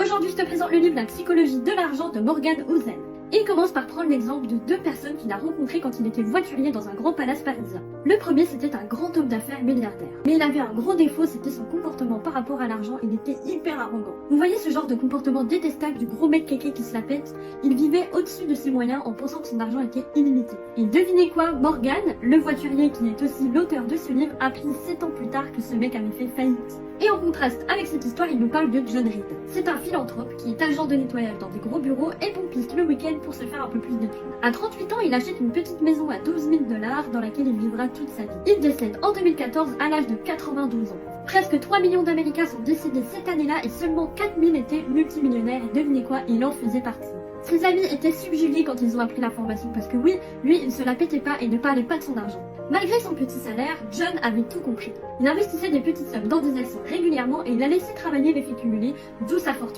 Aujourd'hui, je te présente le livre La psychologie de l'argent de Morgan Housel. Il commence par prendre l'exemple de deux personnes qu'il a rencontrées quand il était voiturier dans un grand palace parisien. Le premier, c'était un grand homme d'affaires milliardaire. Mais il avait un gros défaut, c'était son comportement par rapport à l'argent, il était hyper arrogant. Vous voyez ce genre de comportement détestable du gros mec kéké qui se la pète? Il vivait au-dessus de ses moyens en pensant que son argent était illimité. Et devinez quoi, Morgan, le voiturier qui est aussi l'auteur de ce livre, a appris 7 ans plus tard que ce mec avait fait faillite. Et en contraste avec cette histoire, il nous parle de John Reed. C'est un philanthrope qui est agent de nettoyage dans des gros bureaux et pompiste le week-end pour se faire un peu plus de thunes. À 38 ans, il achète une petite maison à 12 000 $ dans laquelle il vivra toute sa vie. Il décède en 2014 à l'âge de 92 ans. Presque 3 millions d'Américains sont décédés cette année-là et seulement 4 000 étaient multimillionnaires et devinez quoi, il en faisait partie. Ses amis étaient subjugués quand ils ont appris l'information parce que oui, lui, il ne se la pétait pas et ne parlait pas de son argent. Malgré son petit salaire, John avait tout compris. Il investissait des petites sommes dans des actions régulièrement et il a laissé travailler l'effet cumulé, d'où sa fortune.